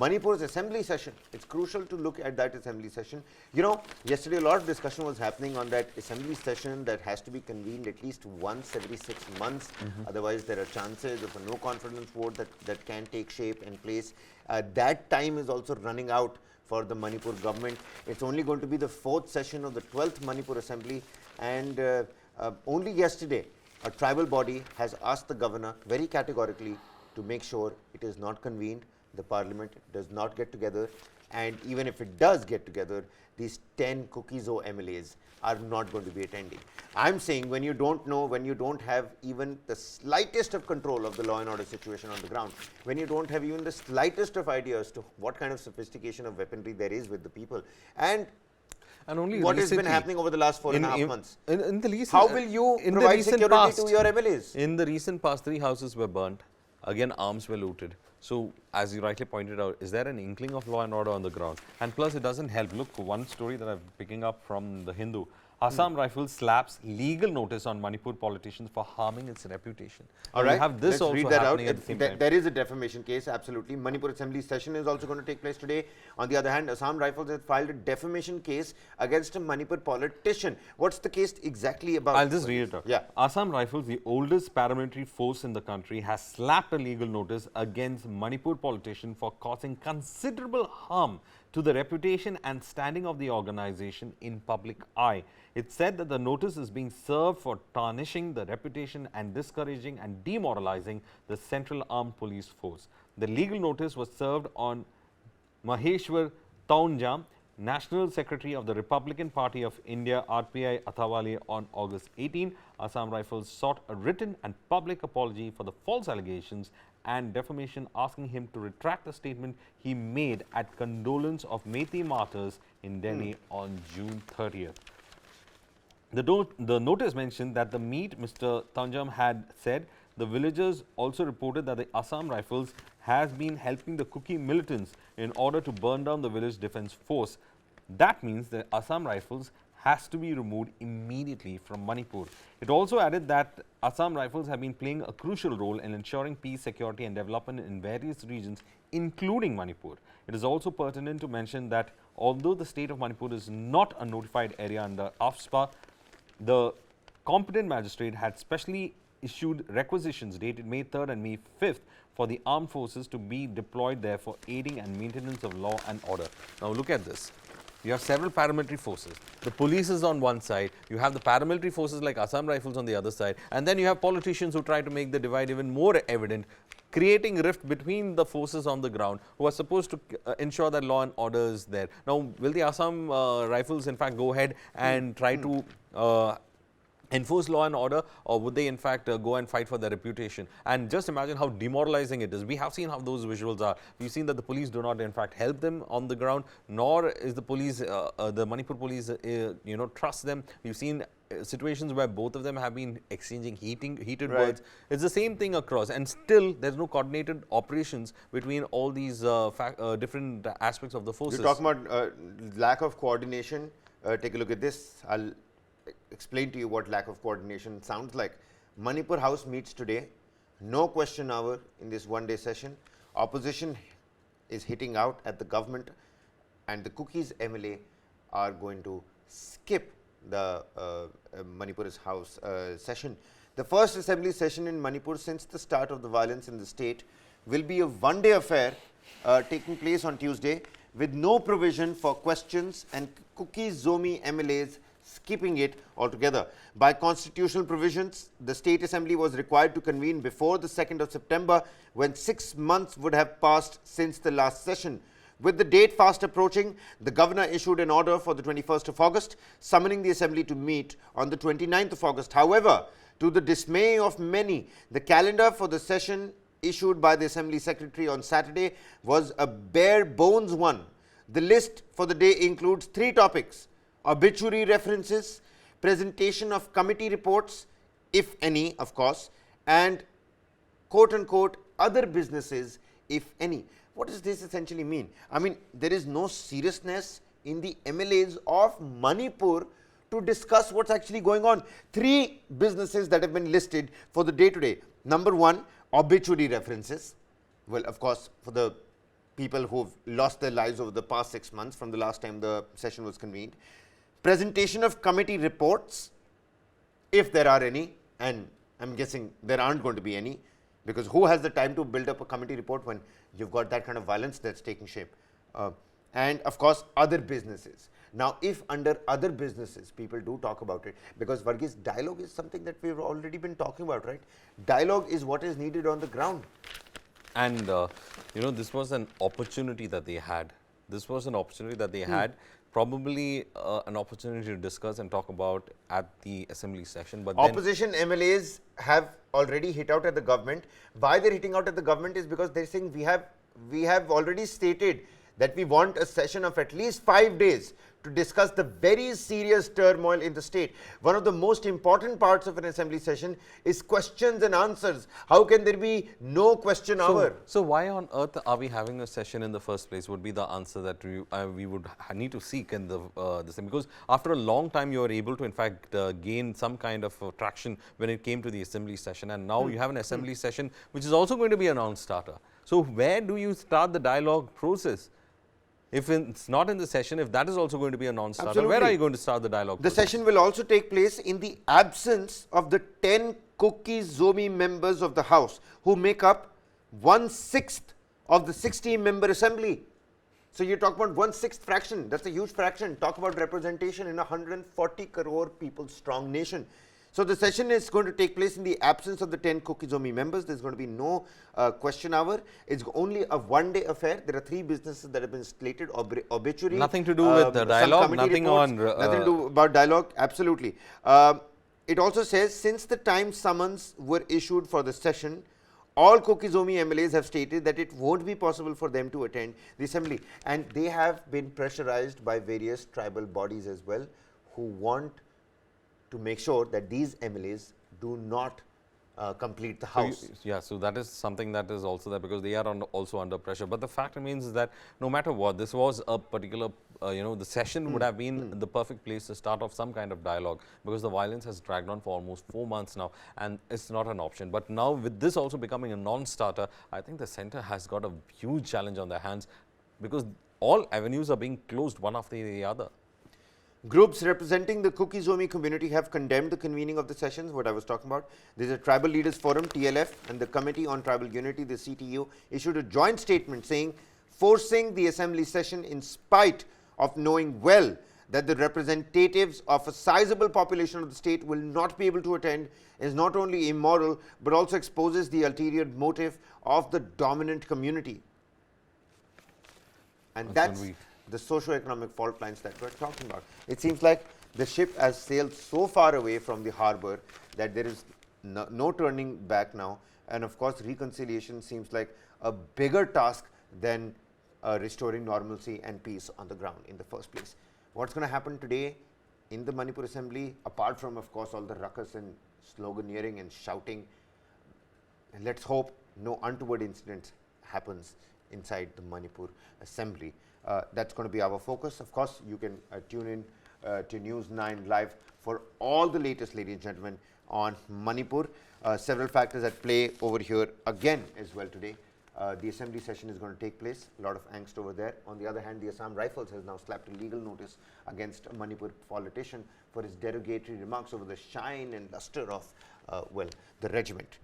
Manipur's assembly session. It's crucial to look at that assembly session. You know, yesterday a lot of discussion was happening on that assembly session that has to be convened at least once every 6 months. Otherwise, there are chances of a no confidence vote that can take shape and place. That time is also running out for the Manipur government. It's only going to be the 4th session of the 12th Manipur Assembly, and only yesterday a tribal body has asked the governor very categorically to make sure it is not convened, the parliament does not get together, and even if it does get together, these 10 Kuki-Zomi MLAs are not going to be attending. I'm saying when you don't know, when you don't have even the slightest of control of the law and order situation on the ground, when you don't have even the slightest of idea as to what kind of sophistication of weaponry there is with the people, and only what has been happening over the last 4.5 months. In the recent, how will you provide security to your MLAs? In the recent past, 3 houses were burnt. Again, arms were looted. So, as you rightly pointed out, is there an inkling of law and order on the ground? And plus, it doesn't help. Look, one story that I'm picking up from the Hindu. Assam Rifles slaps legal notice on Manipur politicians for harming its reputation. All right, we have this let's also read that happening out. at the same time. There is a defamation case, absolutely. Manipur Assembly session is also going to take place today. On the other hand, Assam Rifles has filed a defamation case against a Manipur politician. What's the case exactly about? I'll just read it out. Yeah. Assam Rifles, the oldest paramilitary force in the country, has slapped a legal notice against Manipur politician for causing considerable harm to the reputation and standing of the organization in public eye. It said that the notice is being served for tarnishing the reputation and discouraging and demoralizing the Central Armed Police Force. The legal notice was served on Maheshwar Taunjam, National Secretary of the Republican Party of India, RPI Athawale, on August 18. Assam Rifles sought a written and public apology for the false allegations and defamation, asking him to retract the statement he made at condolence of Meitei martyrs in Delhi on June 30th. The notice mentioned that the meet Mr. Tanjam had said the villagers also reported that the Assam Rifles has been helping the Kuki militants in order to burn down the village defense force. That means the Assam Rifles has to be removed immediately from Manipur. It also added that Assam Rifles have been playing a crucial role in ensuring peace, security and development in various regions, including Manipur. It is also pertinent to mention that although the state of Manipur is not a notified area under AFSPA, the competent magistrate had specially issued requisitions dated May 3rd and May 5th for the armed forces to be deployed there for aiding and maintenance of law and order. Now look at this. You have several paramilitary forces. The police is on one side, you have the paramilitary forces like Assam Rifles on the other side, and then you have politicians who try to make the divide even more evident, creating rift between the forces on the ground who are supposed to ensure that law and order is there. Now, will the Assam Rifles in fact go ahead and try to enforce law and order, or would they in fact go and fight for their reputation? And just imagine how demoralizing it is. We have seen how those visuals are. We've seen that the police do not in fact help them on the ground, nor is the police, the Manipur police, trust them. We've seen situations where both of them have been exchanging heated words. It's the same thing across, and still there's no coordinated operations between all these different aspects of the forces. You're talking about lack of coordination. Take a look at this. I'll explain to you what lack of coordination sounds like. Manipur House meets today, no question hour in this one-day session. Opposition is hitting out at the government, and the Cookies MLA are going to skip the Manipur's House session. The first assembly session in Manipur since the start of the violence in the state will be a one-day affair taking place on Tuesday with no provision for questions, and Kuki-Zomi MLAs skipping it altogether. By constitutional provisions, the State Assembly was required to convene before the 2nd of September, when 6 months would have passed since the last session. With the date fast approaching, the governor issued an order for the 21st of August, summoning the Assembly to meet on the 29th of August. However, to the dismay of many, the calendar for the session issued by the Assembly Secretary on Saturday was a bare bones one. The list for the day includes 3 topics: obituary references, presentation of committee reports, if any, of course, and quote-unquote other businesses, if any. What does this essentially mean? I mean, there is no seriousness in the MLAs of Manipur to discuss what's actually going on. 3 businesses that have been listed for the day today. Number 1, obituary references. Well, of course, for the people who've lost their lives over the past 6 months from the last time the session was convened. Presentation of committee reports, if there are any, and I'm guessing there aren't going to be any, because who has the time to build up a committee report when you've got that kind of violence that's taking shape? And of course, other businesses. Now, if under other businesses, people do talk about it, because Varghese, dialogue is something that we've already been talking about, right? Dialogue is what is needed on the ground. And you know, this was an opportunity that they had. This was an opportunity that they had, probably an opportunity to discuss and talk about at the assembly session. But opposition MLAs have already hit out at the government. Why they're hitting out at the government is because they're saying we have already stated that we want a session of at least 5 days to discuss the very serious turmoil in the state. One of the most important parts of an assembly session is questions and answers. How can there be no question hour? So why on earth are we having a session in the first place would be the answer that we would need to seek in the this thing. Because after a long time you are able to in fact gain some kind of traction when it came to the assembly session, and now you have an assembly session which is also going to be a non-starter. So where do you start the dialogue process? If it's not in the session, if that is also going to be a non-starter, where are you going to start the dialogue? The session will also take place in the absence of the 10 Kuki-Zomi members of the House, who make up 1/6 of the 60-member assembly. So you're talking about 1/6 fraction. That's a huge fraction. Talk about representation in a 140 crore people strong nation. So the session is going to take place in the absence of the 10 Kuki-Zomi members. There's going to be no question hour. It's only a one-day affair. There are 3 businesses that have been slated. Obituary. Nothing to do with the dialogue. Nothing reports, on. Nothing to do about dialogue. Absolutely. It also says since the time summons were issued for the session, all Kuki-Zomi MLAs have stated that it won't be possible for them to attend the assembly, and they have been pressurized by various tribal bodies as well, who want to make sure that these MLAs do not complete the House. So that is something that is also there, because they are also under pressure. But the fact remains is that no matter what, this was a particular, the session would have been the perfect place to start off some kind of dialogue, because the violence has dragged on for almost 4 months now, and it's not an option. But now with this also becoming a non-starter, I think the centre has got a huge challenge on their hands, because all avenues are being closed one after the other. Groups representing the Kuki-Zomi community have condemned the convening of the sessions, what I was talking about. There is a Tribal Leaders Forum, TLF, and the Committee on Tribal Unity, the CTU, issued a joint statement saying forcing the assembly session in spite of knowing well that the representatives of a sizable population of the state will not be able to attend is not only immoral but also exposes the ulterior motive of the dominant community. And that's the socio-economic fault lines that we're talking about. It seems like the ship has sailed so far away from the harbor that there is no turning back now, and of course reconciliation seems like a bigger task than restoring normalcy and peace on the ground in the first place. What's going to happen today in the Manipur Assembly, apart from of course all the ruckus and sloganeering and shouting, and let's hope no untoward incident happens inside the Manipur Assembly. That's going to be our focus. Of course, you can tune in to News9 Live for all the latest, ladies and gentlemen, on Manipur. Several factors at play over here again as well today. The assembly session is going to take place. A lot of angst over there. On the other hand, the Assam Rifles has now slapped a legal notice against a Manipur politician for his derogatory remarks over the shine and luster of, the regiment.